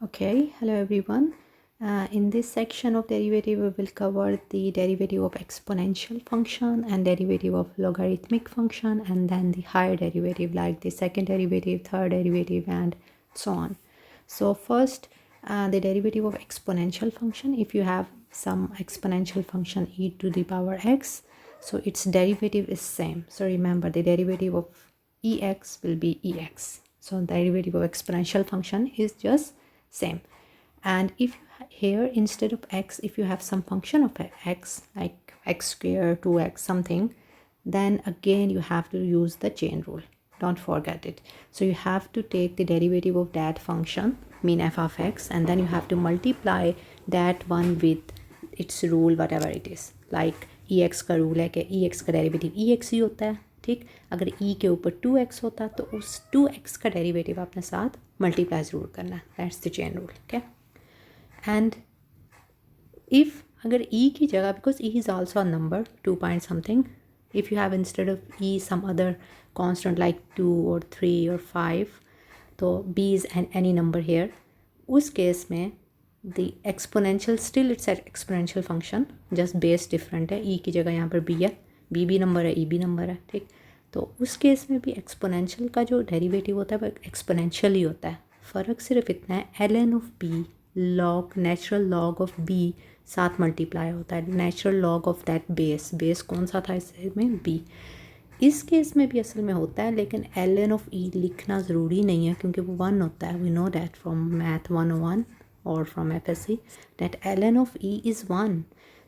Okay, hello everyone. In this section of derivative, we will cover the derivative of exponential function and derivative of logarithmic function, and then the higher derivative like the second derivative, third derivative, and so on. So first, the derivative of exponential function. If you have some exponential function e to the power x, so its derivative is same. So remember, the derivative of ex will be ex. So derivative of exponential function is just same. And if here instead of x, if you have some function of x like x squared 2x something, then again you have to use the chain rule. Don't forget it. So you have to take the derivative of that function, mean f of x, and then you have to multiply that one with its rule, whatever it is. Like ex का rule है कि ex का derivative ex ही होता है, ठीक. अगर e के ऊपर 2x होता तो उस 2x का डेरिवेटिव आपने साथ मल्टीप्लाई ज़रूर करना है. That's the chain rule. Okay. And if अगर e की जगह, because e is also a number 2 point something, if you have instead of e some other constant like 2 or 3 or 5, तो b is any number here. उस case में the exponential still it's an exponential function, just base different है. e की जगह यहाँ पर b है, b भी नंबर है, e भी नंबर है, ठीक. तो उस केस में भी एक्सपोनेंशियल का जो डेरिवेटिव होता है वो एक्सपोनेंशियल ही होता है. फ़र्क सिर्फ इतना है, ln of b log natural log of b साथ मल्टीप्लाई होता है. Natural log of that base कौन सा था इसमें, b. इस केस में भी असल में होता है, लेकिन ln ऑफ e लिखना ज़रूरी नहीं है क्योंकि वो 1 होता है. We know that from math 101 और from FSC that ln of e is 1.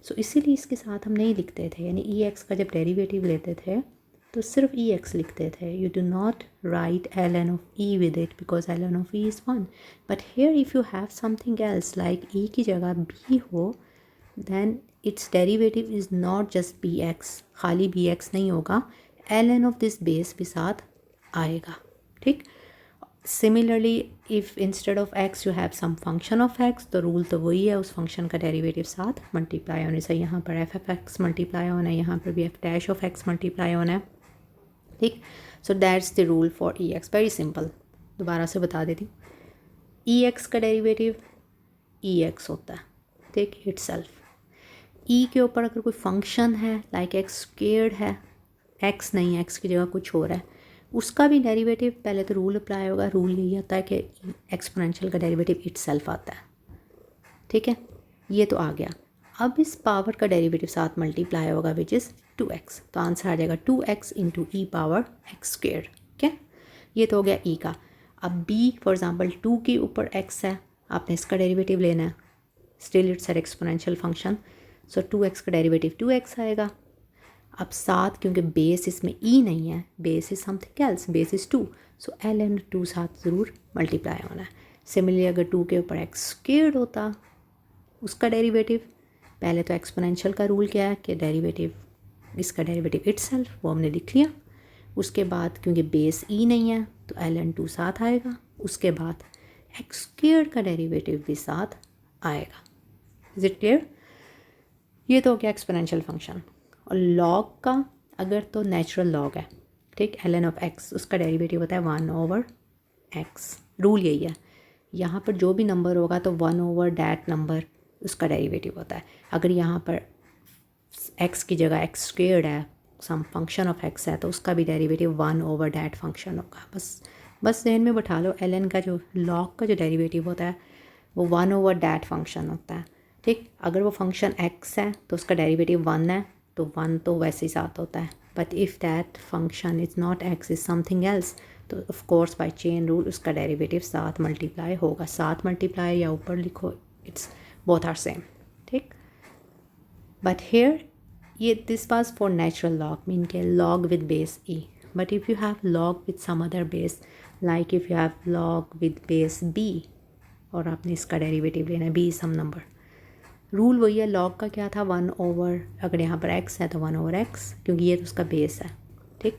So इसीलिए इसके साथ हम नहीं लिखते थे. यानी ex का जब डेरिवेटिव लेते थे तो सिर्फ ex लिखते थे. You do not right ln of e with it because ln of e is 1. But here if you have something else like e की जगह b हो, then its derivative is not just bx, खाली bx नहीं होगा, ln of this base भी साथ आएगा, ठीक. Similarly, if instead of x you have some function of x, तो रूल तो वही है, उस फंक्शन का डेरिवेटिव साथ मल्टीप्लाई होने से. यहाँ पर एफ एफ एक्स मल्टीप्लाई होना है, यहाँ पर भी F dash of x multiply होना है, ठीक. So that's the rule for E x. Very simple. दोबारा से बता देती हूँ. ई एक्स का डेरिवेटिव ई एक्स होता है, ठीक, इटसेल्फ. ई के ऊपर अगर कोई फंक्शन है लाइक एक्स स्क्वेयर्ड है, एक्स नहीं है, एक्स की जगह कुछ हो रहा है, उसका भी डेरिवेटिव पहले तो रूल अप्लाई होगा. रूल यही आता है कि एक्सपोनेंशियल का डेरिवेटिव इटसेल्फ आता है, ठीक है. ये तो आ गया. अब इस पावर का डेरिवेटिव साथ मल्टीप्लाई होगा विच इज़ 2x. तो आंसर आ जाएगा 2x इंटू ई पावर एक्स स्क्वेयर. क्या, ये तो हो गया ई का. अब b फॉर एग्जांपल 2 के ऊपर x है, आपने इसका डेरिवेटिव लेना है. Still it's an exponential function, so 2x का डेरिवेटिव 2x आएगा. अब साथ क्योंकि बेस इसमें e नहीं है, base is something else, base is 2, so ln 2 साथ ज़रूर मल्टीप्लाई होना है. सिमिलरली अगर 2 के ऊपर x स्क्वेयर्ड होता, उसका डेरिवेटिव, पहले तो एक्सपोनेंशियल का रूल क्या है कि डेरिवेटिव, इसका डेरिवेटिव इटसेल्फ, वो हमने लिख लिया. उसके बाद क्योंकि बेस e नहीं है तो ln 2 साथ आएगा. उसके बाद एक्स स्क्वेयर्ड का डेरिवेटिव भी साथ आएगा. Is it clear? ये तो हो गया एक्सपोनेंशियल फंक्शन. और लॉग का अगर तो नेचुरल लॉग है, ठीक, ln ऑफ x, उसका डेरिवेटिव होता है 1/x. रूल यही है, यहाँ पर जो भी नंबर होगा तो 1/that नंबर उसका डेरिवेटिव होता है. अगर यहाँ पर x की जगह x स्क्वेयर्ड है, सम फंक्शन ऑफ x है, तो उसका भी डेरिवेटिव 1/that फंक्शन होगा. बस जहन में बैठा लो, ln का जो लॉग का जो डेरिवेटिव होता है वो 1/that फंक्शन होता है, ठीक. अगर वो फंक्शन x है तो उसका डेरिवेटिव 1 है, तो 1 तो वैसे ही साथ होता है. But if that function is not x, is something else, तो of course by chain rule उसका डेरिवेटिव साथ मल्टीप्लाई होगा. साथ मल्टीप्लाई या ऊपर लिखो, इट्स बोथ आर सेम, ठीक. बट हेयर ये this was for natural log, mean के log with base e. But if you have log with some other base, like if you have log with base b और आपने इसका derivative लेना है, b सम number, rule वही है. Log का क्या था, 1/, अगर यहाँ पर x है तो 1/x, क्योंकि ये तो उसका बेस है, ठीक.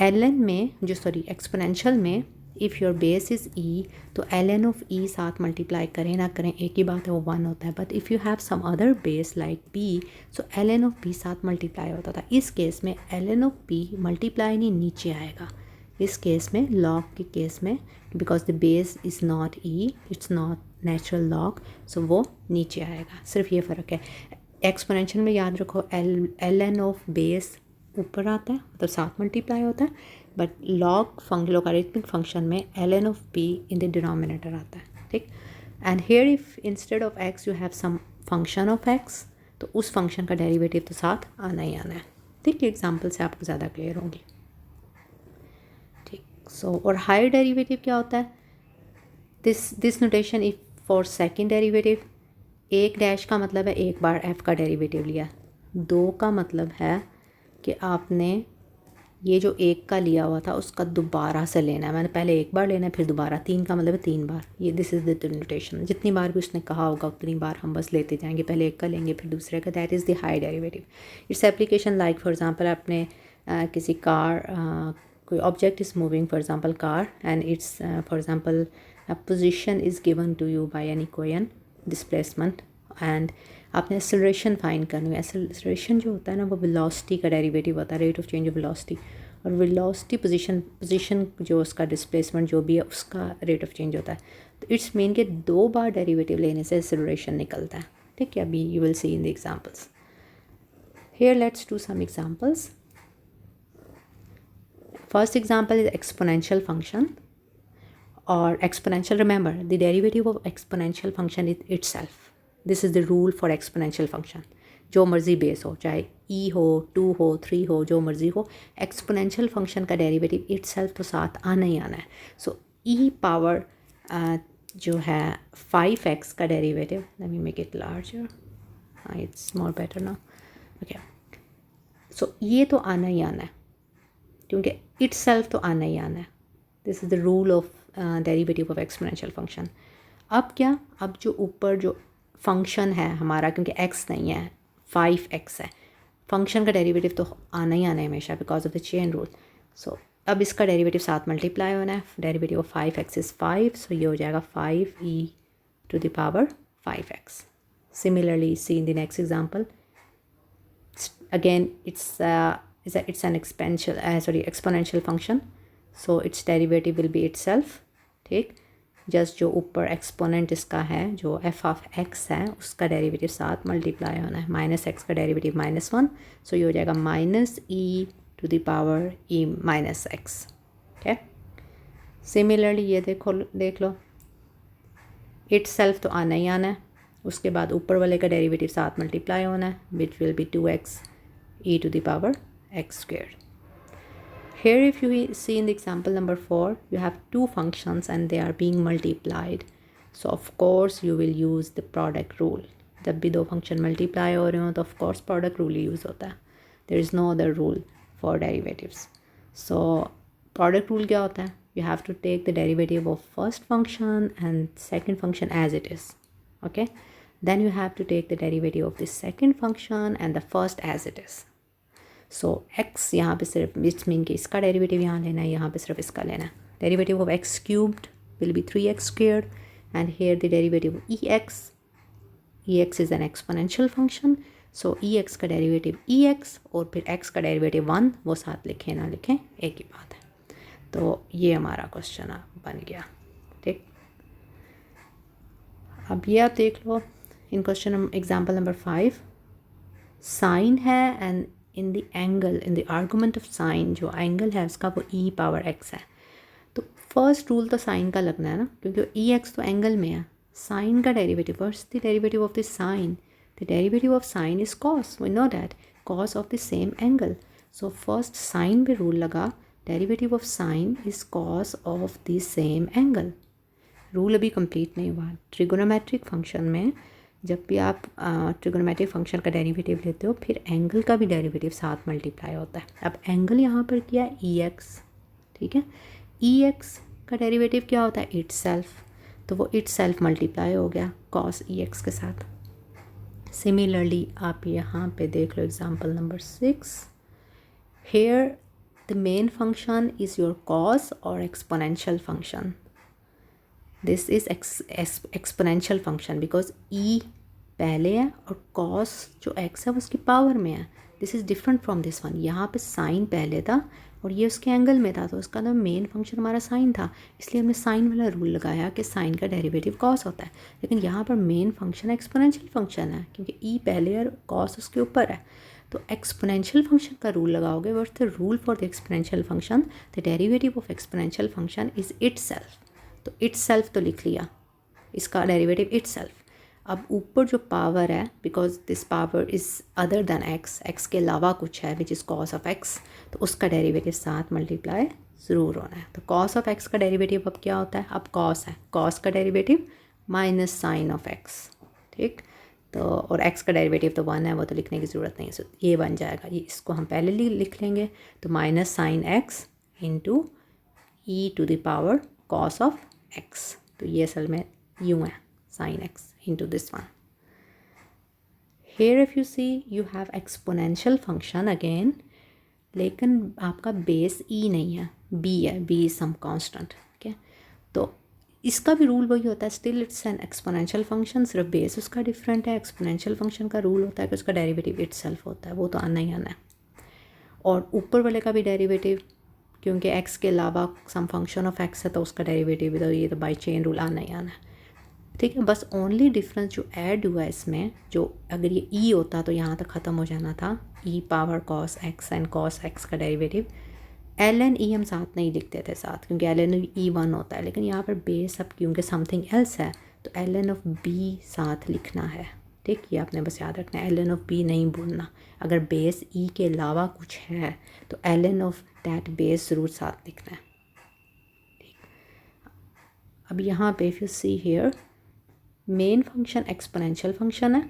ln में जो एक्सपोनेंशियल में if your base is e, तो ln ऑफ e साथ मल्टीप्लाई करें ना करें एक ही बात है, वो 1 होता है. But if you have some other base like b, so ln of b साथ मल्टीप्लाई होता था. इस केस में ln ऑफ b मल्टीप्लाई नहीं नीचे आएगा. इस केस में लॉग के केस में because the base is not e, it's not natural log, so वो नीचे आएगा, सिर्फ ये फ़र्क है। एक्सपोनेंशियल में याद रखो एल एन ऑफ बेस ऊपर आता है, मतलब साथ मल्टीप्लाई होता है, बट लॉगरिथमिक फंक्शन में L N of B in the denominator आता है, ठीक। And here if instead of X you have some function of X, तो उस फंक्शन का डेरिवेटिव तो साथ आना ही आना है, ठीक। एग्जाम्पल से आपको ज़्यादा क्लियर होंगी, ठीक। सो और हायर डेरिवेटिव क्या होता है, this notation if for second derivative, एक डैश का मतलब है एक बार एफ़ का डेरिवेटिव लिया, दो का मतलब है कि आपने ये जो एक का लिया हुआ था उसका दोबारा से लेना है, मैंने पहले एक बार लेना है फिर दोबारा, तीन का मतलब है तीन बार, ये दिस इज़ द नोटेशन। जितनी बार भी उसने कहा होगा उतनी बार हम बस लेते जाएंगे, पहले एक का लेंगे फिर दूसरे का, that is the high derivative. It's application like for example आपने किसी कार, कोई object is moving, for example car, and it's for example position is given to you by an equation displacement, and आपने acceleration find करनी है। Acceleration जो होता है ना वो वेलोसिटी का डेरिवेटिव होता है, rate of change of velocity, और वेलोसिटी पोजीशन जो उसका डिस्प्लेसमेंट जो भी है उसका रेट ऑफ चेंज होता है। तो इट्स मीन कि दो बार डेरिवेटिव लेने से एक्सेलरेशन निकलता है, ठीक है। अभी you will see in the examples. Here let's do some examples. First example is exponential function, और exponential, remember the derivative of exponential function is itself. This is the rule for exponential function. जो मर्ज़ी base हो, चाहे e हो, 2 हो, 3 हो, जो मर्ज़ी हो, एक्सपोनेंशियल फंक्शन का डेरिवेटिव इटसेल्फ तो साथ आना ही आना है। सो e पावर जो है 5x का derivative, let me make it larger, it's more better now, okay. So ये तो आना ही आना है क्योंकि इटसेल्फ तो आना ही आना है। This is the rule of derivative of exponential function. अब क्या, अब जो ऊपर जो फंक्शन है हमारा, क्योंकि x नहीं है 5x है, फंक्शन का डेरिवेटिव तो आना ही आना है हमेशा because of the chain rule. So अब इसका डेरिवेटिव साथ मल्टीप्लाई होना है, डेरिवेटिव ऑफ 5x इज़ 5, सो ये हो जाएगा 5e to the power 5x। Similarly see in the next example, again it's an exponential function, so its derivative will be itself, ठीक। Just जो ऊपर एक्सपोनेंट इसका है जो एफ ऑफ एक्स है उसका डेरिवेटिव साथ मल्टीप्लाई होना है, माइनस एक्स का डेरिवेटिव -1, सो ये हो जाएगा minus E to the power E minus X, ठीक। सिमिलरली ये देख लो, इटसेल्फ तो आना ही आना है, उसके बाद ऊपर वाले का डेरिवेटिव साथ मल्टीप्लाई होना है, which will be 2x e to the power x squared. Here if you see in the example number 4, you have two functions and they are being multiplied. So of course you will use the product rule. जब भी दो function multiply हो रहे हो तो of course product rule use होता है. There is no other rule for derivatives. So product rule क्या होता है? You have to take the derivative of first function and second function as it is. Okay? Then you have to take the derivative of the second function and the first as it is. So x यहाँ पे सिर्फ it's mean कि इसका derivative यहाँ लेना है, यहाँ पे सिर्फ इसका लेना है। Derivative of x cubed will be 3x squared, and here the derivative ex is an exponential function, so ex का डेरिवेटिव ex और फिर x का डेरिवेटिव 1, वो साथ लिखें ना लिखें एक ही बात है। तो ये हमारा क्वेश्चन बन गया, ठीक। अब ये आप देख लो इन क्वेश्चन एग्जाम्पल नंबर 5, साइन है and in the angle, in the argument of sine जो एंगल है उसका वो e पावर x है। तो फर्स्ट रूल तो साइन का लगना है ना, क्योंकि ex तो एंगल में है। साइन का derivative, first the derivative of the sine, the derivative of sine is cos, we know that, cos of the same angle. So first sine पे रूल लगा, derivative of sine is cos of the same angle. Rule अभी complete नहीं हुआ। Trigonometric function में जब भी आप trigonometric function का डेरिवेटिव लेते हो फिर एंगल का भी डेरिवेटिव साथ मल्टीप्लाई होता है। अब एंगल यहाँ पर किया ex, ठीक है। ex का डेरिवेटिव क्या होता है? इटसेल्फ, तो वो इटसेल्फ मल्टीप्लाई हो गया cos ex के साथ। सिमिलरली आप यहाँ पे देख लो example number 6, here the main function is your cos और exponential function. This is exponential function because e पहले है और cos जो x है वो उसकी पावर में है। This is different from this one. यहाँ पे साइन पहले था और ये उसके एंगल में था, तो उसका ना मेन फंक्शन हमारा साइन था, इसलिए हमने साइन वाला रूल लगाया कि साइन का डेरिवेटिव कॉस होता है। लेकिन यहाँ पर मेन फंक्शन एक्सपोनेंशियल फंक्शन है, क्योंकि ई पहले और कॉस उसके ऊपर है। तो एक्सपोनेंशियल फंक्शन का रूल लगाओगे, what's the rule for the exponential function? The derivative of exponential function is itself. तो इटसेल्फ तो लिख लिया, इसका डेरिवेटिव इटसेल्फ। अब ऊपर जो पावर है, because this power is other than X, X के अलावा कुछ है which is cos of X, तो उसका डेरिवेटिव साथ मल्टीप्लाई ज़रूर होना है। तो कॉस ऑफ एक्स का डेरिवेटिव अब क्या होता है? अब कॉस है, कॉस का derivative minus sine of X, ठीक। तो और एक्स का डेरिवेटिव तो 1 है, वो तो लिखने की ज़रूरत नहीं है, सो ये बन जाएगा, ये इसको हम पहले लिख लेंगे। तो minus sine X into E to the power cos of X, तो ये असल में यूँ है, sine X into this one. Here if you see you have exponential function again, लेकिन आपका बेस e नहीं है, b है, b is some constant, ठीक है। तो इसका भी रूल वही होता है, still it's an exponential function, सिर्फ बेस उसका डिफरेंट है। एक्सपोनेंशियल फंक्शन का रूल होता है कि उसका डेरिवेटिव इटसेल्फ होता है, वो तो आना ही आना है। और ऊपर वाले का भी डेरिवेटिव, क्योंकि x के अलावा सम फंक्शन ऑफ x है, तो उसका डेरिवेटिव तो ये तो बाई चेन रूल आना ही आना है, ठीक है। बस ओनली डिफरेंस जो ऐड हुआ है इसमें, जो अगर ये ई होता तो यहाँ तक ख़त्म हो जाना था, e power cos x and cos x का डेरिवेटिव। एल एन ई हम साथ नहीं लिखते थे साथ, क्योंकि एल एन ई 1 होता है, लेकिन यहाँ पर बेस अब क्योंकि समथिंग एल्स है, तो एल एन ऑफ बी साथ लिखना है, ठीक। ये आपने बस याद रखना है, एल एन ऑफ बी नहीं बोलना। अगर बेस ई के अलावा कुछ है तो L N of that base ज़रूर साथ लिखना है, ठीक। अब यहाँ पे if you see here, main function exponential function है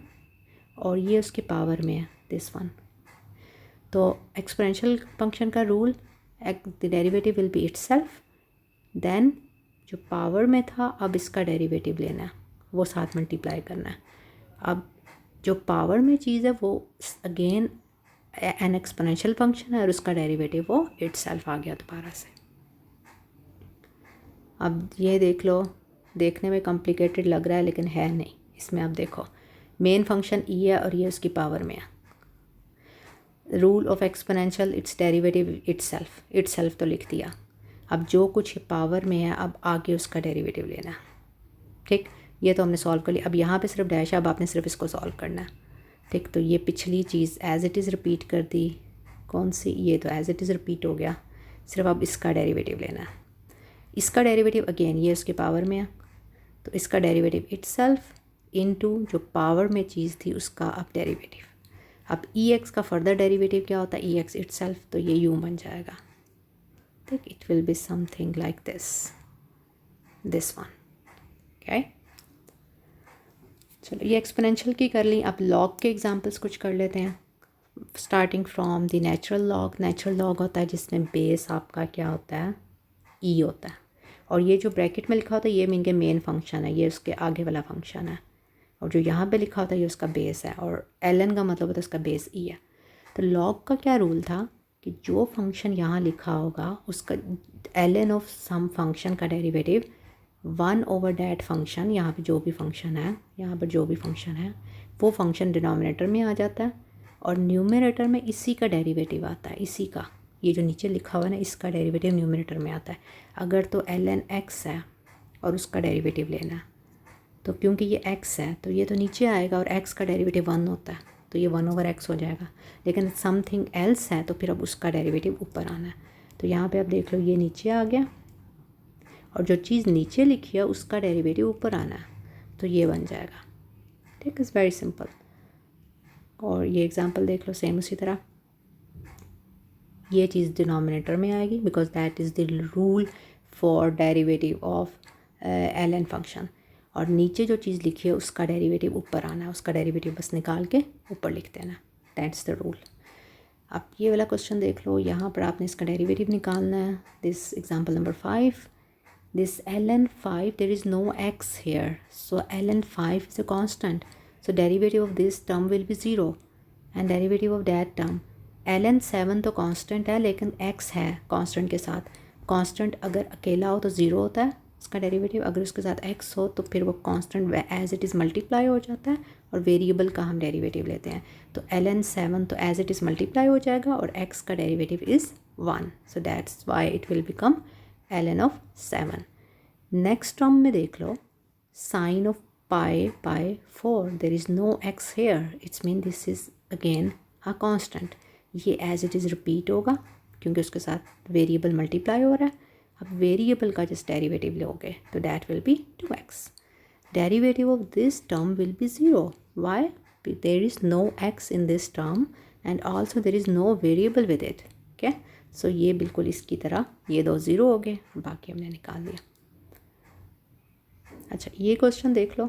और ये उसके पावर में है, दिस वन। तो एक्सपोनेंशियल फंक्शन का rule, the derivative will be itself, then जो पावर में था अब इसका डेरिवेटिव लेना है, वो साथ मल्टीप्लाई करना है। अब जो पावर में चीज़ है वो अगेन एन एक्सपोनेंशियल फंक्शन है और उसका डेरिवेटिव वो इटसेल्फ आ गया दोबारा से। अब ये देख लो, देखने में कॉम्प्लिकेटेड लग रहा है लेकिन है नहीं। इसमें आप देखो, मेन फंक्शन ई है और ये उसकी पावर में है। Rule of exponential, it's derivative itself तो लिख दिया। अब जो कुछ पावर में है अब आगे उसका डेरिवेटिव लेना है, ठीक। ये तो हमने सॉल्व कर लिया। अब यहाँ पे सिर्फ डैश है, अब आपने सिर्फ इसको सॉल्व करना है, ठीक। तो ये पिछली चीज़ एज इट इज़ रिपीट कर दी, कौन सी, ये तो एज इट इज़ रिपीट हो गया, सिर्फ अब इसका डेरिवेटिव लेना है। इसका डेरिवेटिव अगेन ये उसके पावर में है, तो इसका डेरिवेटिव इटसेल्फ इनटू जो पावर में चीज़ थी उसका अब डेरिवेटिव। अब ई एक्स का फर्दर डेरिवेटिव क्या होता है? ई एक्स इटसेल्फ, तो ये यूँ बन जाएगा, ठीक। It will be something like this one, okay. चलो ये एक्सपोनेंशियल की कर ली। अब लॉग के एग्जांपल्स कुछ कर लेते हैं, starting from the natural log. Natural log होता है जिसमें बेस आपका क्या होता है? ई होता है, और ये जो ब्रैकेट में लिखा होता है ये इनके मेन फंक्शन है, ये उसके आगे वाला फंक्शन है, और जो यहाँ पे लिखा होता है ये उसका बेस है, और एल एन का मतलब होता है उसका बेस ई है। तो लॉग का क्या रूल था कि जो फंक्शन यहाँ लिखा होगा उसका L N of some function का डेरिवेटिव 1/that फंक्शन, यहाँ पे जो भी फंक्शन है, यहाँ पर जो भी फंक्शन है वो फंक्शन डिनोमिनेटर में आ जाता है, और न्यूमरेटर में इसी का डेरिवेटिव आता है, इसी का, ये जो नीचे लिखा हुआ है ना, इसका डेरिवेटिव न्यूमरेटर में आता है। अगर तो एल एन एक्स है और उसका डेरिवेटिव लेना है, तो क्योंकि ये x है तो ये तो नीचे आएगा, और x का डेरिवेटिव 1 होता है तो ये 1/x हो जाएगा। लेकिन समथिंग एल्स है तो फिर अब उसका डेरिवेटिव ऊपर आना है। तो यहाँ पे आप देख लो ये नीचे आ गया, और जो चीज़ नीचे लिखी है उसका डेरिवेटिव ऊपर आना है, तो ये बन जाएगा, ठीक। Is very simple. और ये एग्जांपल देख लो, सेम उसी तरह ये चीज़ डिनोमिनेटर में आएगी, because that is the rule for derivative of L N function, और नीचे जो चीज़ लिखी है उसका डेरिवेटिव ऊपर आना है, उसका डेरिवेटिव बस निकाल के ऊपर लिख देना, दैट्स द रूल। अब ये वाला क्वेश्चन देख लो, यहाँ पर आपने इसका डेरिवेटिव निकालना है। This example number 5, this ln5, there is no x here, so ln5 is a constant, so derivative of this term will be 0 and derivative of that term, ln7 तो constant है लेकिन x है constant के साथ। constant अगर अकेला हो तो 0 होता है, उसका डेरिवेटिव, अगर उसके साथ x हो तो फिर वो constant as it is multiply हो जाता है और वेरिएबल का हम डेरिवेटिव लेते हैं। तो ln 7 तो एज इट इज़ मल्टीप्लाई हो जाएगा और x का derivative is 1, so that's why it will become ln of 7। Next term में देख लो, sine of pi by 4, there is no x here, it's mean this is again a constant. ये as it is repeat होगा क्योंकि उसके साथ variable multiply हो रहा है। अब वेरिएबल का जस्ट डेरिवेटिव लोगे तो that will be 2x। Derivative of this term will be 0, why, there is no x in this term and also there is no variable with it. Okay, so ये बिल्कुल इसकी तरह ये दो 0 हो गए, बाकी हमने निकाल दिया। अच्छा, ये क्वेश्चन देख लो,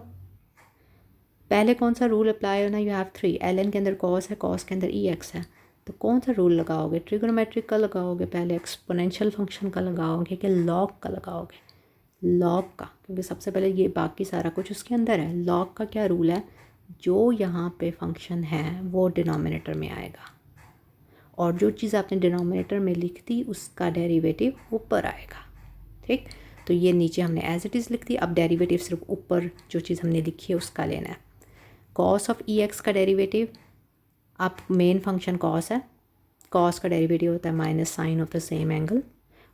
पहले कौन सा रूल अप्लाई होना, यू हैव 3, ln के अंदर कॉस है, कॉस के अंदर ex है, तो कौन सा रूल लगाओगे, ट्रिगोनोमेट्रिक का लगाओगे पहले, एक्सपोनेंशियल फंक्शन का लगाओगे कि लॉग का लगाओगे? लॉग का, क्योंकि सबसे पहले ये बाकी सारा कुछ उसके अंदर है। लॉग का क्या रूल है, जो यहाँ पे फंक्शन है वो डिनोमिनेटर में आएगा और जो चीज़ आपने डिनोमिनेटर में लिख दी उसका डेरिवेटिव ऊपर आएगा। ठीक, तो ये नीचे हमने एज इट इज़ लिख दी, अब डेरिवेटिव सिर्फ ऊपर जो चीज़ हमने लिखी है उसका लेना है। कॉस ऑफ ex का डेरिवेटिव, आप मेन फंक्शन कॉस है, कॉस का डेरिवेटिव होता है minus sine of the same angle,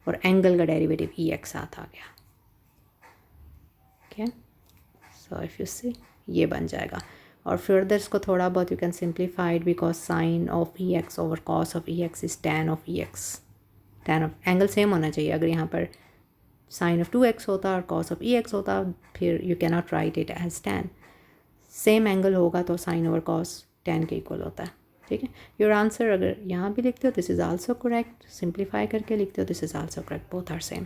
और एंगल का डेरिवेटिव ex साथ आ गया। Okay, so if you see ये बन जाएगा। और फर्दर इसको थोड़ा बहुत you can simplify it, because sine of ex over cos of ex is tan of ex। tan of angle same होना चाहिए, अगर यहाँ पर साइन ऑफ 2x होता और कॉस ऑफ ex होता फिर you can not write it as tan। Same angle होगा तो साइन ओवर कॉस tan के इक्वल होता है। ठीक है, योर आंसर अगर यहाँ भी लिखते हो this is also correct, simplify करके लिखते हो this is also correct, both are same.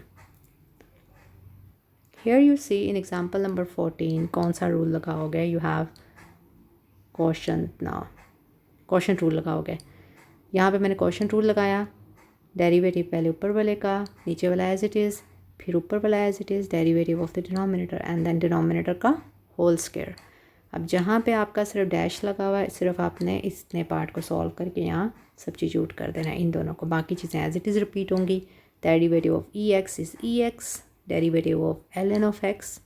Here you see in example number 14 कौन सा रूल लगाओगे, you have quotient now, quotient rule लगाओगे। यहाँ पे मैंने क्वेश्चन रूल लगाया, डेरिवेटिव पहले ऊपर वाले का, नीचे वाला एज इट इज़, फिर ऊपर वाला as it is, derivative of the denominator and then denominator का होल स्क्वायर। अब जहाँ पे आपका सिर्फ डैश लगा हुआ है, सिर्फ आपने इतने पार्ट को सॉल्व करके यहाँ सब्स्टिट्यूट कर देना है इन दोनों को, बाकी चीज़ें एज इट इज़ रिपीट होंगी। Derivative of ex is ex, derivative of ln of x,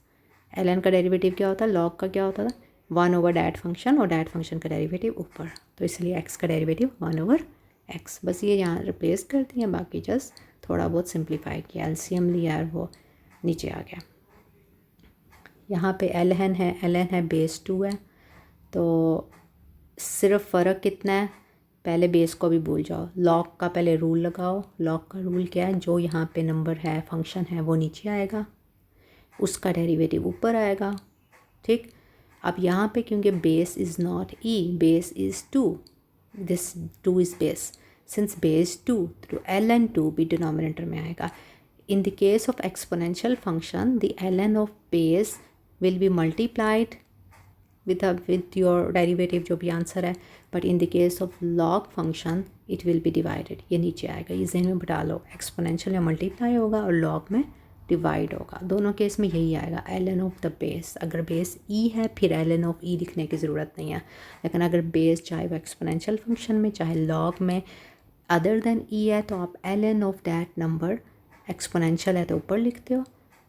ln का डेरिवेटिव क्या होता है, लॉग का क्या होता था 1 ओवर डैट फंक्शन, और डैट फंक्शन का डेरिवेटिव ऊपर, तो इसलिए x का डेरिवेटिव 1 ओवर x। बस ये यहाँ रिप्लेस कर दिया, बाकी जस्ट थोड़ा बहुत सिंप्लीफाई किया, एलसीएम लिया और वो नीचे आ गया। यहाँ पे ln है बेस 2 है, तो सिर्फ फ़र्क कितना है, पहले बेस को भी भूल जाओ, लॉग का पहले रूल लगाओ। लॉग का रूल क्या है, जो यहाँ पे नंबर है फंक्शन है वो नीचे आएगा, उसका डेरिवेटिव ऊपर आएगा। ठीक, अब यहाँ पे क्योंकि base is not e, base is 2, this 2 is base, since base 2 तो ln 2 भी डिनोमिनेटर में आएगा। In the case of exponential function, the ln of base will be multiplied with your derivative जो भी आंसर है, but in the case of log function it will be divided। ये नीचे आएगा, ये ज़हन में बिठा लो, एक्सपोनेंशियल में मल्टीप्लाई होगा और log में डिवाइड होगा, दोनों केस में यही आएगा ln ऑफ द बेस। अगर बेस e है फिर ln ऑफ e लिखने की ज़रूरत नहीं है, लेकिन अगर बेस चाहे वो एक्सपोनेंशियल फंक्शन में चाहे log में अदर देन e है तो आप ln of that number, exponential है तो ऊपर लिखते हो,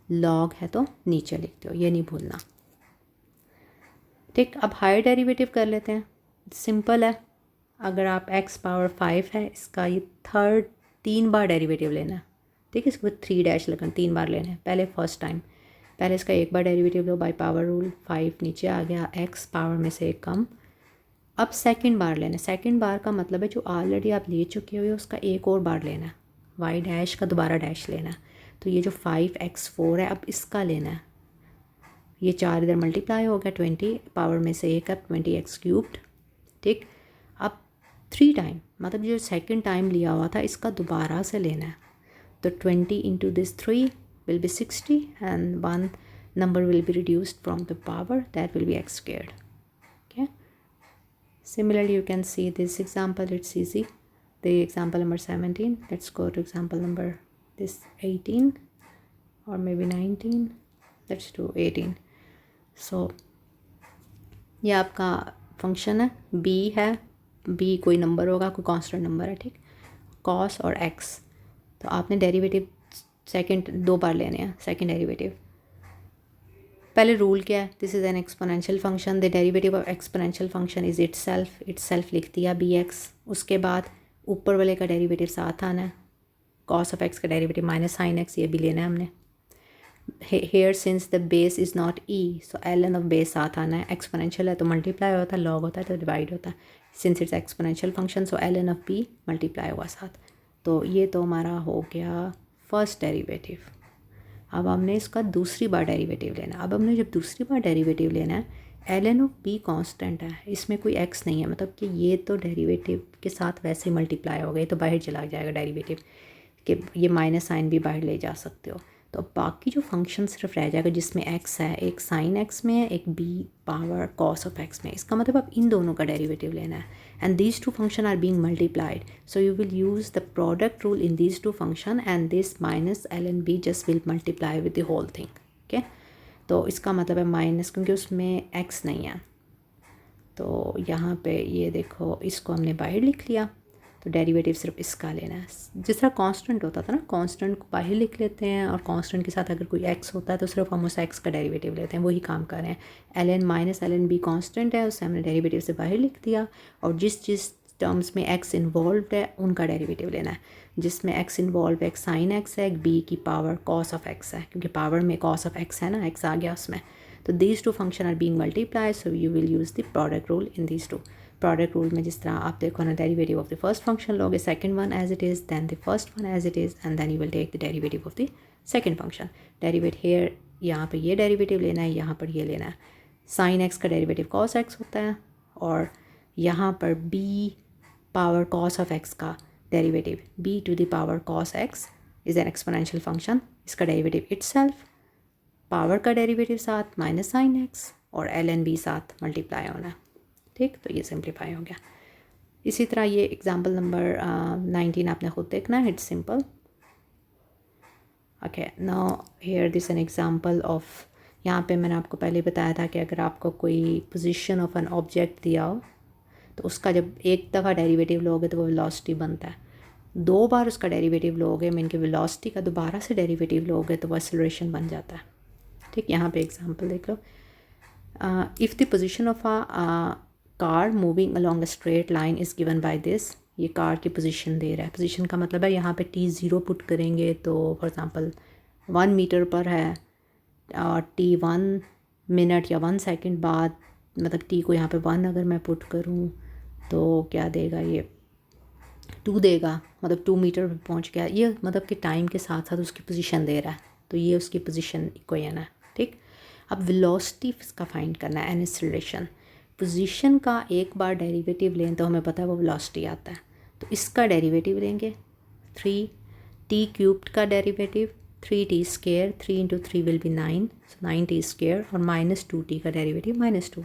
लॉग है तो नीचे लिखते हो, ये नहीं भूलना। ठीक, अब हायर डेरिवेटिव कर लेते हैं, सिंपल है। अगर आप x पावर 5 है, इसका ये थर्ड 3 बार डेरिवेटिव लेना है। ठीक है, इसके बाद 3 डैश लगन 3 बार लेना है, पहले फर्स्ट टाइम, पहले इसका एक बार डेरिवेटिव लो बाय पावर रूल, 5 नीचे आ गया, x पावर में से एक कम। अब सेकंड बार लेना है, सेकंड बार का मतलब है जो ऑलरेडी आप ले चुके हो उसका एक और बार लेना है, y डैश का दोबारा डैश लेना है। तो ये जो 5x4 है अब इसका लेना है, ये 4 इधर मल्टीप्लाई हो गया, 20 पावर में से एक अब 20x क्यूब्ड। ठीक, अब 3 टाइम मतलब जो सेकंड टाइम लिया हुआ था इसका दोबारा से लेना है, तो 20 into this 3 will be 60 and 1 number will be reduced from the power, that will be x squared. Okay, similarly you can see this example, it's easy, the example number 17. Let's go to example number this 18 or maybe 19, let's do 18. So ये आपका function है, b है, b कोई number होगा, कोई constant number है। ठीक, cos और x, तो आपने डेरिवेटिव सेकंड 2 बार लेने हैं, सेकंड डेरिवेटिव पहले रूल क्या है, this is an exponential function, the derivative of exponential function is itself लिख दिया bx। उसके बाद ऊपर वाले का डेरिवेटिव साथ आना है, कॉस ऑफ एक्स का डेरिवेटिव माइनस साइन एक्स, ये भी लेना है हमने। Here since the base is not E, so L N of base साथ आना है। एक्सपोनेंशियल है तो मल्टीप्लाई होता है, लॉग होता है तो डिवाइड होता है। Since it's exponential function so L N of B multiply हुआ साथ। तो ये तो हमारा हो गया फर्स्ट डेरिवेटिव। अब हमने इसका दूसरी बार डेरिवेटिव लेना है। अब हमने जब दूसरी बार डेरिवेटिव लेना है, L N of B constant है, इसमें कोई एक्स नहीं है, मतलब कि ये तो डेरिवेटिव के साथ वैसे ही मल्टीप्लाई हो गए, तो बाहर चला जाएगा डेरिवेटिव कि ये माइनस साइन भी बाहर ले जा सकते हो। तो बाकी जो फंक्शन सिर्फ रह जाएगा जिसमें एक्स है, एक साइन एक्स में है, एक B power cos of X में। इसका मतलब अब इन दोनों का डेरिवेटिव लेना है, and these two function are being multiplied, so you will use the product rule in these two function and this minus L and B just will multiply with the whole thing. Okay, तो इसका मतलब है minus, क्योंकि उसमें x नहीं है तो यहाँ पे ये देखो इसको हमने बाहर लिख लिया, तो डेरिवेटिव सिर्फ इसका लेना है। जिस तरह कांस्टेंट होता था ना, कांस्टेंट को बाहर लिख लेते हैं और कांस्टेंट के साथ अगर कोई एक्स होता है तो सिर्फ हम उस एक्स का डेरिवेटिव लेते हैं, वही काम कर रहे हैं। L N minus L N B constant है, उससे हमने डेरिवेटिव से बाहर लिख दिया, और जिस टर्म्स में एक्स इन्वॉल्व है उनका डेरिवेटिव लेना है। जिसमें एक्स इन्वॉल्व है, एक साइन एक्स है, एक बी की पावर कॉस ऑफ एक्स है, क्योंकि पावर में कॉस ऑफ एक्स है ना, एक्स आ गया उसमें। तो these two function are being multiply, so you will use the product rule in these two. Product rule में जिस तरह आप देखो ना, derivative of the first function लोगे, second one as it is, then the first one as it is, and then you will take the derivative of the second function. Derivate here, यहाँ पर ये डेरिवेटिव लेना है, यहाँ पर ये लेना है। साइन एक्स का डेरिवेटिव कॉस एक्स होता है, और यहाँ पर b power cos of x का derivative, b to the power cos x is an exponential function, इसका डेरिवेटिव इटसेल्फ, पावर का डेरिवेटिव साथ माइनस साइन एक्स, और एल एन बी साथ मल्टीप्लाई होना है। ठीक, तो ये सिंप्लीफाई हो गया। इसी तरह ये एग्जांपल नंबर 19 आपने खुद देखना है, it's simple. Okay, now here this an example of, यहाँ पे मैंने आपको पहले बताया था कि अगर आपको कोई पोजीशन ऑफ एन ऑब्जेक्ट दिया हो तो उसका जब एक दफ़ा डेरिवेटिव लोगे तो वो वेलोसिटी बनता है, दो बार उसका डेरिवेटिव लोगे मीन कि वेलोसिटी का दोबारा से डेरिवेटिव लोगे तो वो एक्सेलरेशन बन जाता है। ठीक, यहाँ पे एग्जांपल देख लो। If the position of a car moving along a straight line is given by this, ये कार की पोजीशन दे रहा है। पोजीशन का मतलब है यहाँ पे t0 पुट करेंगे तो फॉर एग्जांपल 1 मीटर पर है, और t 1 मिनट या 1 सेकंड बाद, मतलब t को यहाँ पे 1 अगर मैं पुट करूँ तो क्या देगा, ये 2 देगा, मतलब 2 मीटर पर पहुँच गया। ये मतलब कि टाइम के साथ साथ उसकी पोजीशन दे रहा है, तो ये उसकी पोजीशन इक्वेशन है। ठीक, अब वेलोसिटी इसका फाइंड करना है, एन एक्सेलरेशन। पोजीशन का एक बार डेरिवेटिव लें तो हमें पता है वो वेलोसिटी आता है, तो इसका डेरिवेटिव लेंगे 3t क्यूब्ड का derivative 3t square, 3 into 3 will be 9, so 9t square, और माइनस 2t का डेरिवेटिव -2।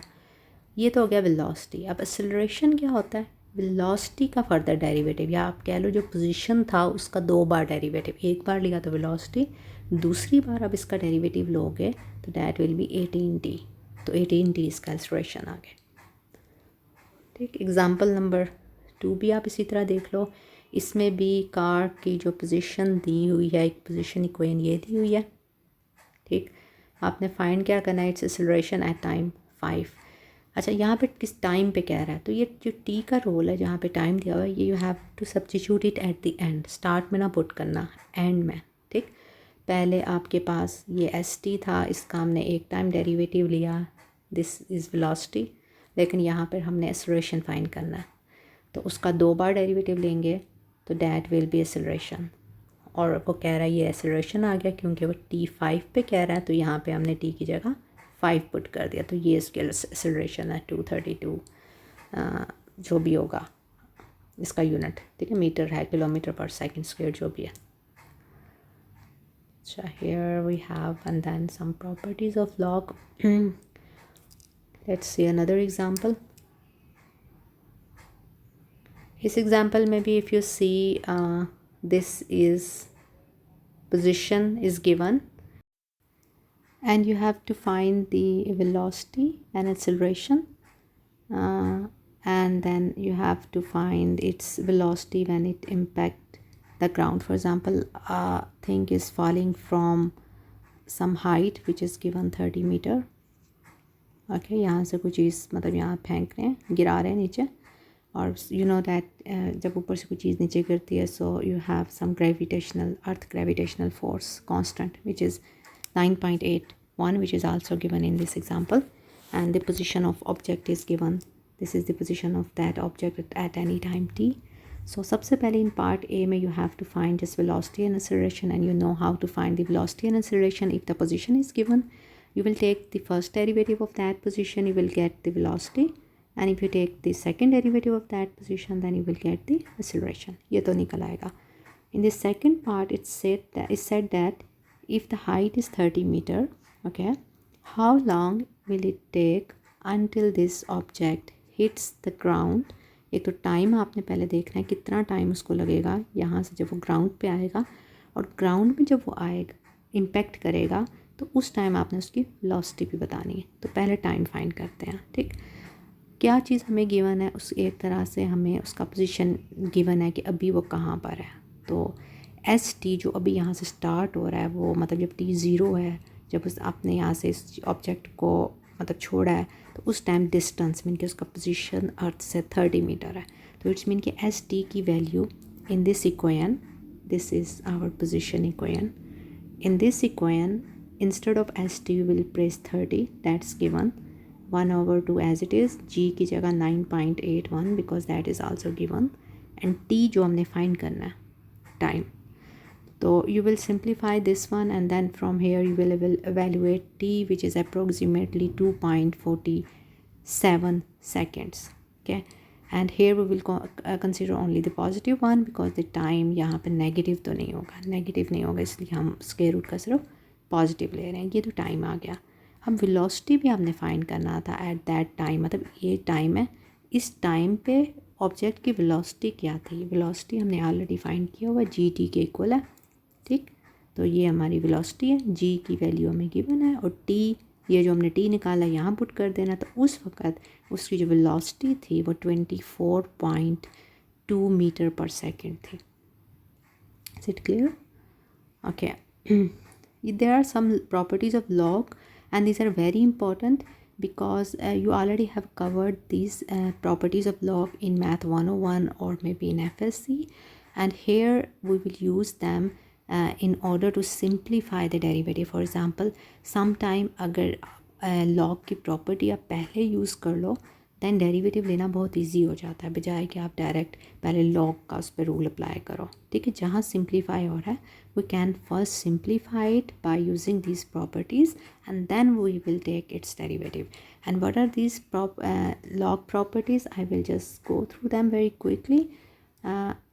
ये तो हो गया वेलोसिटी। अब एक्सेलरेशन क्या होता है, वेलोसिटी का फर्दर डेरिवेटिव, या आप कह लो जो पोजीशन था उसका 2 बार डेरिवेटिव। एक बार लिया तो वेलोसिटी, दूसरी बार अब इसका डेरिवेटिव लोगे तो दैट विल बी 18t, तो 18t इसका एक्सेलरेशन आ गया। ठीक, एग्जांपल नंबर 2 भी आप इसी तरह देख लो। इसमें भी कार की जो पोजीशन दी हुई है, एक पोजीशन इक्वेशन ये दी हुई है। ठीक, आपने फाइंड क्या करना है, इट्स एक्सेलरेशन एट टाइम 5। अच्छा, यहाँ पे किस टाइम पे कह रहा है, तो ये जो टी का रोल है जहाँ पे टाइम दिया हुआ है, ये you have to substitute it at the end, start में ना पुट करना, एंड में। ठीक, पहले आपके पास ये एस टी था, इसका हमने एक टाइम डेरिवेटिव लिया, दिस इज़ वेलोसिटी, लेकिन यहाँ पर हमने एक्सेलरेशन फाइंड करना है, तो उसका 2 बार डेरिवेटिव लेंगे तो डैट विल बी एक्सेलरेशन। और वो कह रहा है ये एक्सेलरेशन आ गया क्योंकि वो t5 पे कह रहा है, तो यहाँ पे हमने t की जगह 5 पुट कर दिया, तो ये इसके एक्सेलरेशन है 232 जो भी होगा इसका यूनिट। ठीक है, मीटर है, किलोमीटर पर सेकंड स्क्वायर जो भी है। अच्छा, here we have and then some properties of log. Let's see another example. इस एग्जाम्पल में भी if you see this is position is given and you have to find the velocity and acceleration, and then you have to find its velocity when it impact the ground. For example, a thing is falling from some height which is given 30 meter. Okay यहाँ से कोई चीज़ मतलब यहाँ फेंक रहे हैं, गिरा रहे हैं नीचे, और यू नो दैट जब ऊपर से कोई चीज़ नीचे गिरती है so you have some gravitational earth gravitational force constant which is 9.81 which is also given in this example, and the position of object is given. This is the position of that object at any time t. So सबसे पहले in part A में you have to find just velocity and acceleration, and you know how to find the velocity and acceleration. If the position is given, you will take the first derivative of that position, you will get the velocity, and if you take the second derivative of that position, then you will get the acceleration. ये तो निकल आएगा. In the second part, it said that if the height is 30 meter, okay, how long will it take until this object hits the ground? एक तो time आपने पहले देखना है कितना टाइम उसको लगेगा यहाँ से जब वो ग्राउंड पे आएगा, और ग्राउंड में जब वो आएगा इम्पैक्ट करेगा तो उस टाइम आपने उसकी वेलोसिटी भी बतानी है. तो पहले टाइम फाइंड करते हैं. ठीक, क्या चीज़ हमें गिवन है, उस एक तरह से हमें उसका पोजीशन गिवन है कि अभी वो कहाँ पर है. तो एस टी जो अभी यहाँ से स्टार्ट हो रहा है वो मतलब जब टी ज़ीरो है, जब उस आपने यहाँ से इस ऑब्जेक्ट को मतलब छोड़ा है तो उस टाइम डिस्टेंस मीन कि उसका पोजीशन अर्थ से 30 मीटर है. तो इट्स मीन कि एस टी की value in this equation, this is our position equation, in this equation instead of st you will place 30, that's given 1/2 as it is, g की जगह 9.81 because that is also given, and t जो हमने find करना है time. तो you will simplify this one, and then from here you will evaluate t which is approximately 2.47 seconds. Okay, and here we will consider only the positive one because the time यहाँ पे negative तो नहीं होगा, negative नहीं होगा, इसलिए हम square root का सिर्फ पॉजिटिव ले रहे हैं. ये तो टाइम आ गया. अब वेलोसिटी भी हमने फाइंड करना था एट दैट टाइम, मतलब ये टाइम है, इस टाइम पे ऑब्जेक्ट की वेलोसिटी क्या थी. वेलोसिटी हमने ऑलरेडी फाइंड किया हुआ जी टी के इक्वल है. ठीक, तो ये हमारी वेलोसिटी है, जी की वैल्यू हमें गिवन है, और टी ये जो हमने टी निकाला यहाँ पुट कर देना. तो उस वक्त उसकी जो वेलोसिटी थी वो 24.2 मीटर पर सेकेंड थी. Is it clear? Okay. There are some properties of log, and these are very important because you already have covered these properties of log in math 101 or maybe in FSC, and here we will use them in order to simplify the derivative. For example, sometime अगर log की property आप पहले use कर लो then derivative लेना बहुत easy हो जाता है, बजाय कि आप डायरेक्ट पहले लॉग का उस पर रूल अप्लाई करो. ठीक है, जहाँ सिंप्लीफाई हो रहा है we can first simplify it by using these properties and then we will take its derivative. And what are these log properties? I will just go through them very quickly.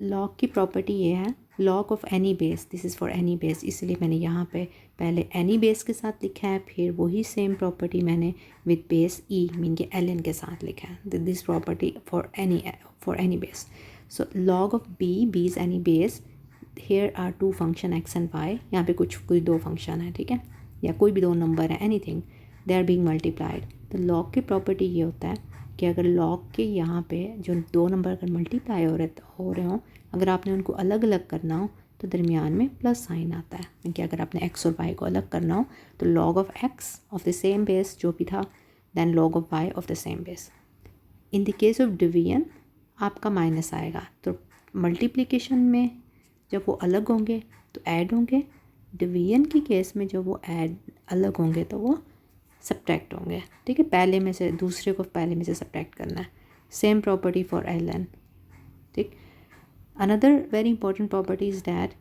Log की property ये है, log of any base, this is for any base, इसलिए मैंने यहाँ पे पहले any base के साथ लिखा है, फिर वही सेम प्रॉपर्टी मैंने विद बेस ई मीन के एल एन के साथ लिखा है. This property for any base. So log of b, b is any base, here are two function x and y, यहाँ पे कुछ दो फंक्शन है. ठीक है, या कोई भी दो नंबर है, anything, they are being multiplied. तो लॉग की प्रॉपर्टी ये होता है कि अगर लॉग के यहाँ पे जो दो नंबर अगर मल्टीप्लाई हो रहे हों, अगर आपने उनको अलग अलग करना हो तो दरमियान में प्लस साइन आता है, क्योंकि अगर आपने एक्स और वाई को अलग करना हो तो log of x of the same base जो भी था, then log of y of the same base. In the case of division आपका माइनस आएगा, तो मल्टीप्लिकेशन में जब वो अलग होंगे तो ऐड होंगे, डिवीजन की केस में जब वो ऐड अलग होंगे तो वो सब्ट्रैक्ट होंगे. ठीक है, पहले में से दूसरे को पहले में से सब्ट्रैक्ट करना है. Same property for l n. ठीक, another very important property is that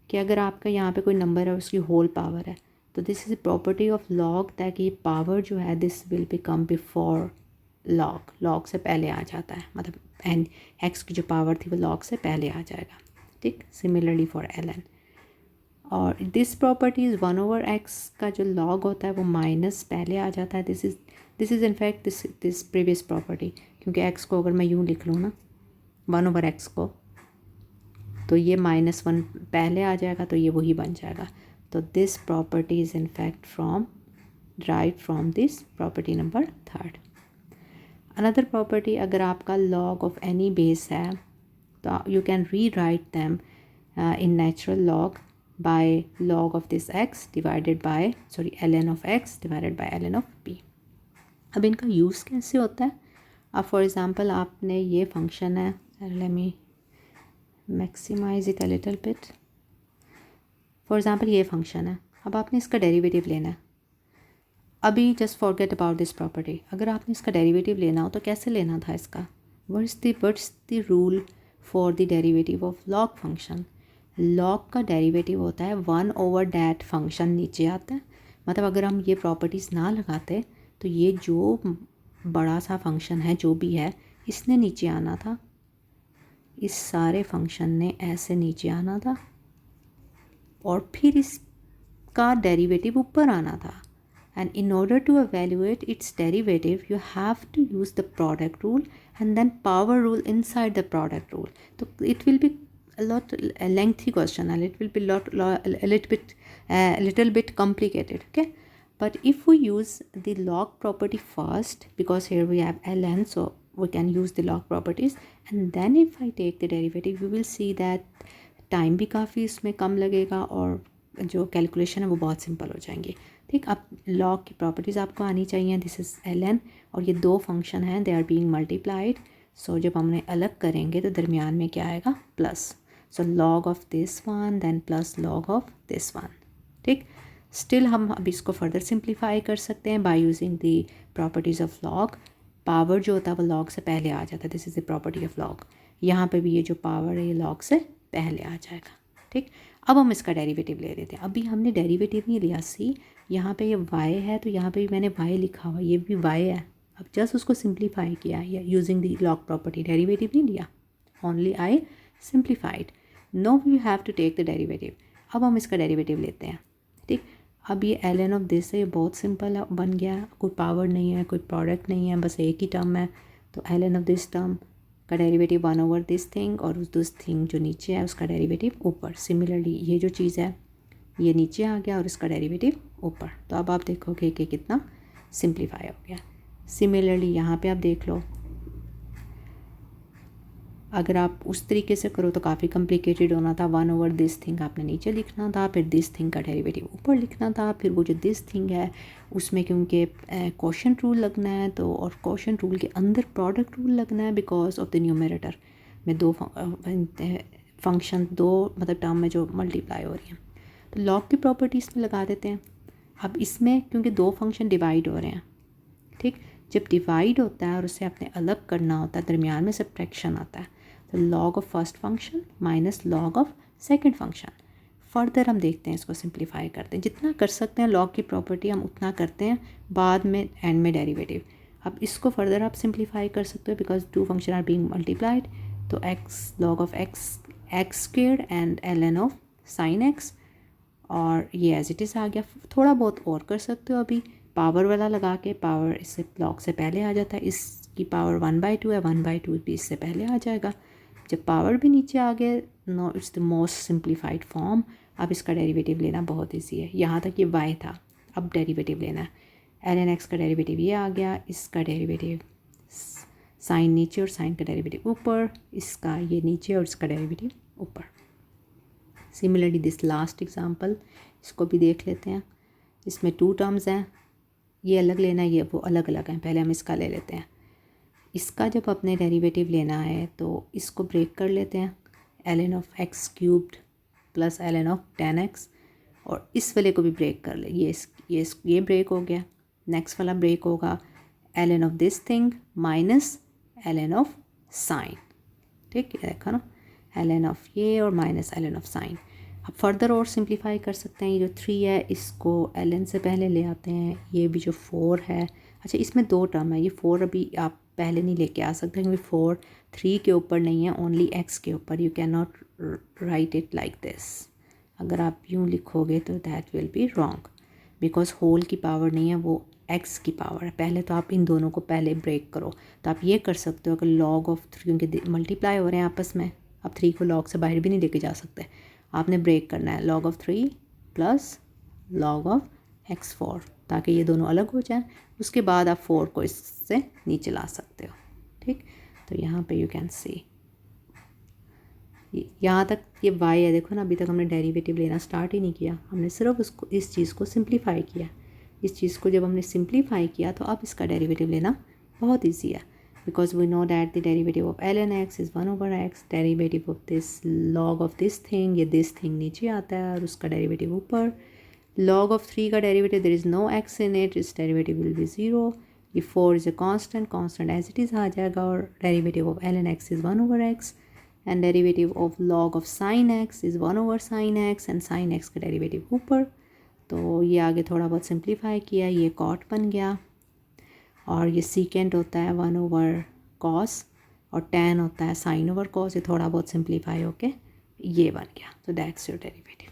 कि अगर आपका यहाँ पे कोई नंबर है उसकी होल पावर है, तो this is a property of log, ताकि ये पावर जो है this will become before log, log से पहले आ जाता है, मतलब एन एक्स की जो पावर थी वो लॉग से पहले आ जाएगा. ठीक, सिमिलरली फॉर एल एन. और दिस प्रॉपर्टी इज़ 1/x का जो लॉग होता है वो माइनस पहले आ जाता है. This is in fact this previous property, क्योंकि x को अगर मैं यूँ लिख लूँ ना 1/x को, तो ये -1 पहले आ जाएगा, तो ये वही बन जाएगा. तो this property is in fact drive from this property number 3rd. Another property, अगर आपका लॉग ऑफ एनी बेस है तो यू कैन री right them in natural log by log of this x divided by ln of x divided by ln of b. अब इनका use कैसे होता है? अब फॉर एग्ज़ाम्पल आपने ये फंक्शन है, let me maximize it a little bit. For example ये फंक्शन है, अब आपने इसका डेरिवेटिव लेना है. अभी just forget about this property. अगर आपने इसका डेरिवेटिव लेना हो तो कैसे लेना था इसका? What's the rule for the derivative of log function? Log का डेरिवेटिव होता है 1/that फंक्शन नीचे आता है. मतलब अगर हम ये प्रॉपर्टीज़ ना लगाते तो ये जो बड़ा सा फंक्शन है जो भी है इसने नीचे आना था, इस सारे फंक्शन ने ऐसे नीचे आना था और फिर इसका डेरिवेटिव ऊपर आना था. And in order to evaluate its derivative, you have to use the product rule and then power rule inside the product rule. So it will be a lengthy question, and it will be a little bit complicated. Okay, but if we use the log property first, because here we have ln, so we can use the log properties, and then if I take the derivative, you will see that time भी काफ़ी इसमें कम लगेगा और जो calculation है वो बहुत simple हो जाएंगी. ठीक, अब लॉग की प्रॉपर्टीज़ आपको आनी चाहिए. दिस इज़ ln और ये दो फंक्शन हैं, they are being multiplied. So जब हमने अलग करेंगे तो दरमियान में क्या आएगा? Plus. So log of this one then plus log of this one. ठीक, स्टिल हम अब इसको फर्दर सिंप्लीफाई कर सकते हैं by using the properties of log. Power जो होता है वो लॉग से पहले आ जाता है. This is the property of log. यहाँ पे भी ये जो पावर है ये लॉग से पहले आ जाएगा. ठीक, अब हम इसका डेरिवेटिव ले लेते हैं. अभी हमने डेरिवेटिव नहीं लिया. सी, यहाँ पे ये y है तो यहाँ पे भी मैंने y लिखा हुआ, ये भी y है. अब जस्ट उसको सिंप्लीफाई किया है using the log property. Derivative नहीं लिया, only I simplified. No you have to take the derivative. अब हम इसका डेरिवेटिव लेते हैं. ठीक, अब ये ln ऑफ दिस है, ये बहुत सिंपल बन गया. कोई पावर नहीं है, कोई प्रोडक्ट नहीं है, बस एक ही टर्म है. तो ln ऑफ दिस टर्म का डेरिवेटिव 1/this थिंग और दिस थिंग जो नीचे है उसका डेरिवेटिव ऊपर. सिमिलरली ये जो चीज़ है ये नीचे आ गया और इसका डेरिवेटिव ऊपर. तो अब आप देखोगे कि कितना सिंप्लीफाई हो गया. सिमिलरली यहाँ पे आप देख लो, अगर आप उस तरीके से करो तो काफ़ी कॉम्प्लिकेटेड होना था. 1/this थिंग आपने नीचे लिखना था, फिर दिस थिंग का डेरिवेटिव ऊपर लिखना था. फिर वो जो दिस थिंग है उसमें क्योंकि क्वोशंट रूल लगना है तो, और क्वोशंट रूल के अंदर प्रोडक्ट रूल लगना है बिकॉज ऑफ द न्यूमरेटर में दो फंक्शन दो मतलब टर्म में जो मल्टीप्लाई हो रही हैं. तो लॉग की प्रॉपर्टीज़ में लगा देते हैं. अब इसमें क्योंकि दो फंक्शन डिवाइड हो रहे हैं. ठीक, जब डिवाइड होता है और उसे आपने अलग करना होता है दरमियान में सब्ट्रैक्शन आता है. तो log of first function minus log of second function. Further हम देखते हैं, इसको सिंप्लीफाई करते हैं. जितना कर सकते हैं लॉग की प्रॉपर्टी हम उतना करते हैं, बाद में एंड में डेरिवेटिव. अब इसको फर्दर आप सिंप्लीफाई कर सकते हो because two function are being multiplied. तो x log of x squared and ln of sine x, और ये एज इट इज़ आ गया. थोड़ा बहुत और कर सकते हो. अभी पावर वाला लगा के, पावर इससे लॉग से पहले आ जाता है. इसकी पावर 1/2 है, 1/2 भी इससे पहले आ जाएगा. जब पावर भी नीचे आ गया, no it's the most simplified form. अब इसका डेरिवेटिव लेना बहुत ईजी है. यहाँ तक ये y था, अब डेरिवेटिव लेना है. ln x का डेरिवेटिव ये आ गया, इसका डेरिवेटिव साइन नीचे और साइन का डेरिवेटिव ऊपर, इसका ये नीचे और इसका डेरिवेटिव ऊपर. सिमिलरली दिस लास्ट एग्जांपल, इसको भी देख लेते हैं. इसमें टू टर्म्स हैं, ये अलग लेना है, ये वो अलग अलग हैं. पहले हम इसका ले लेते हैं. इसका जब अपने डेरिवेटिव लेना है तो इसको ब्रेक कर लेते हैं. ln of x cubed plus ln of 10x, और इस वाले को भी ब्रेक कर ले. ये ब्रेक हो गया. नेक्स्ट वाला ब्रेक होगा ln of this thing minus ln of sign. ठीक है, देखा ना, ln ऑफ ये और माइनस ln ऑफ साइन. अब फर्दर और सिंप्लीफाई कर सकते हैं. ये जो 3 है इसको ln से पहले ले आते हैं. ये भी जो 4 है, अच्छा इसमें दो टर्म है, ये 4 अभी आप पहले नहीं लेके आ सकते क्योंकि 4 3 के ऊपर नहीं है, ओनली x के ऊपर. You can not write it like this. अगर आप यूँ लिखोगे तो that will be wrong because whole की पावर नहीं है, वो x की पावर है. पहले तो आप इन दोनों को पहले ब्रेक करो. तो आप ये कर सकते हो कि लॉग ऑफ 3, क्योंकि मल्टीप्लाई हो रहे हैं आपस में, अब 3 को लॉग से बाहर भी नहीं लेके जा सकते. आपने ब्रेक करना है log of 3 plus log of x4 ताकि ये दोनों अलग हो जाएं. उसके बाद आप 4 को इससे नीचे ला सकते हो. ठीक, तो यहाँ पे यू कैन सी यहाँ तक ये y है, देखो ना, अभी तक हमने डेरिवेटिव लेना स्टार्ट ही नहीं किया, हमने सिर्फ उसको, इस चीज़ को सिंप्लीफाई किया। इस चीज़ को जब हमने सिंप्लीफाई किया तो अब इसका डेरिवेटिव लेना बहुत ईजी है, because we know that the derivative of ln x is 1/x, derivative of this log of this thing, ये दिस थिंग नीचे आता है और उसका डेरिवेटिव ऊपर। log of 3 का derivative, there is no x in it, इस डेरिवेटिव विल बी 0। ये 4 is a constant as it is आ जाएगा, और derivative of ln x is 1/x, and derivative of log of sin x is 1/sin x, and sin x का derivative ऊपर। तो ये आगे थोड़ा बहुत सिंप्लीफाई किया, ये कॉट बन गया, और ये सीकेंट होता है 1/cos, और tan होता है sin/cos। ये थोड़ा बहुत सिंप्लीफाई होके ये बन गया। तो दैट्स योर डेरिवेटिव।